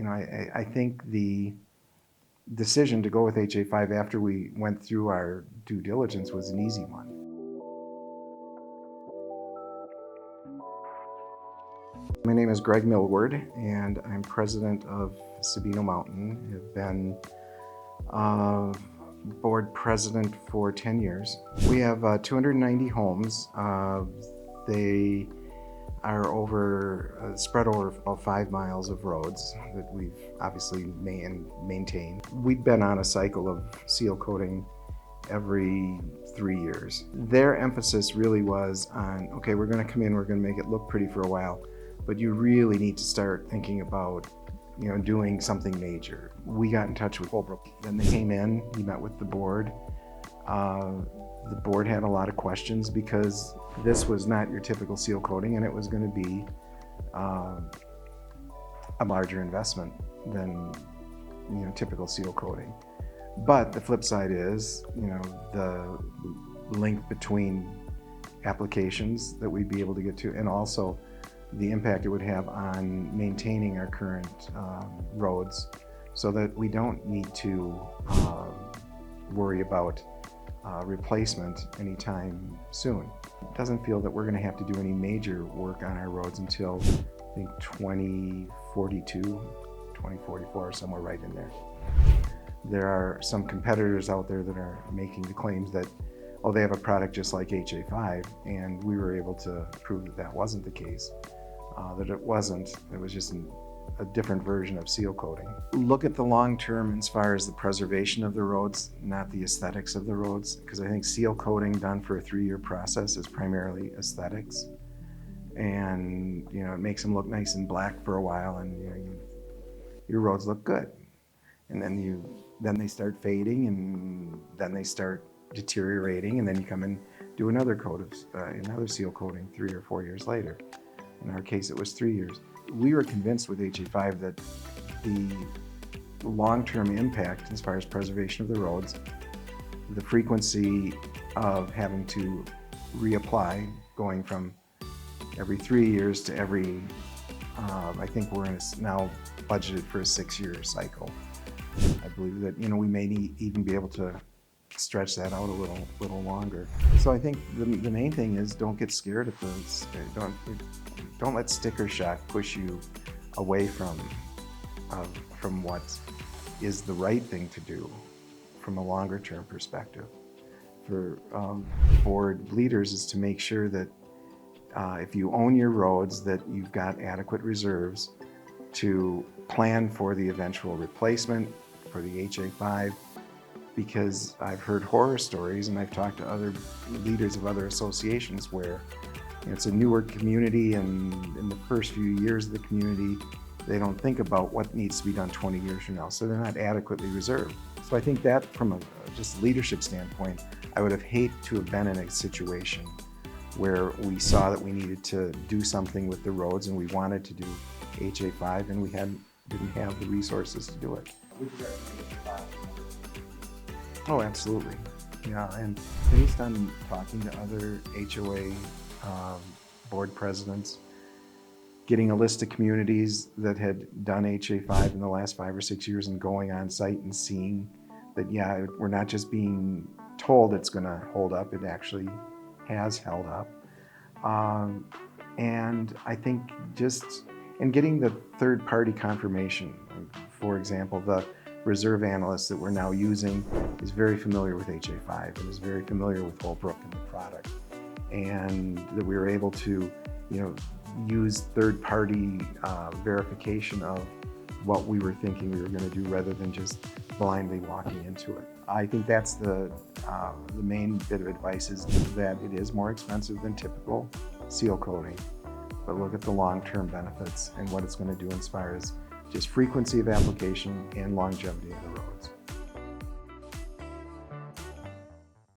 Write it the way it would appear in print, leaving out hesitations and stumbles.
I think the decision to go with HA5 after we went through our due diligence was an easy one. My name is Greg Milward, and I'm president of Sabino Mountain. I've been board president for 10 years. We have 290 homes. They are spread over about 5 miles of roads that we've obviously maintained. We've been on a cycle of seal coating every 3 years. Their emphasis really was on, okay, we're going to come in, we're going to make it look pretty for a while, but you really need to start thinking about doing something major. We got in touch with Holbrook. Then they came in, we met with the board. The board had a lot of questions because this was not your typical seal coating, and it was going to be a larger investment than typical seal coating. But the flip side is, the link between applications that we'd be able to get to, and also the impact it would have on maintaining our current roads, so that we don't need to worry about replacement anytime soon. It doesn't feel that we're going to have to do any major work on our roads until I think 2042, 2044, somewhere right in there. There are some competitors out there that are making the claims that, oh, they have a product just like HA5, and we were able to prove that that wasn't the case, that it wasn't. It was just a different version of seal coating. Look at the long term as far as the preservation of the roads, not the aesthetics of the roads, because I think seal coating done for a 3-year process is primarily aesthetics. And it makes them look nice and black for a while, and your roads look good. And then they start fading, and then they start deteriorating, and then you come and do another coat of another seal coating 3 or 4 years later. In our case, it was 3 years. We were convinced with HA5 that the long-term impact as far as preservation of the roads, the frequency of having to reapply, going from every 3 years to every, I think we're now budgeted for a 6-year cycle. I believe that we may even be able to stretch that out a little longer. So I think the main thing is, don't get scared at this. Don't let sticker shock push you away from what is the right thing to do from a longer term perspective. For board leaders is to make sure that if you own your roads, that you've got adequate reserves to plan for the eventual replacement for the HA5, because I've heard horror stories, and I've talked to other leaders of other associations where it's a newer community, and in the first few years of the community, they don't think about what needs to be done 20 years from now, so they're not adequately reserved. So I think that from a just leadership standpoint, I would have hated to have been in a situation where we saw that we needed to do something with the roads, and we wanted to do HA5, and we didn't have the resources to do it. Oh, absolutely. Yeah, and based on talking to other HOA board presidents, getting a list of communities that had done HA5 in the last 5 or 6 years, and going on site and seeing that, yeah, we're not just being told it's going to hold up, it actually has held up. And I think and getting the third-party confirmation. For example, the reserve analyst that we're now using is very familiar with HA5 and is very familiar with Holbrook and the product. And that we were able to, use third-party verification of what we were thinking we were going to do, rather than just blindly walking into it. I think that's the main bit of advice, is that it is more expensive than typical seal coating, but look at the long-term benefits and what it's going to do as far as just frequency of application and longevity of the roads.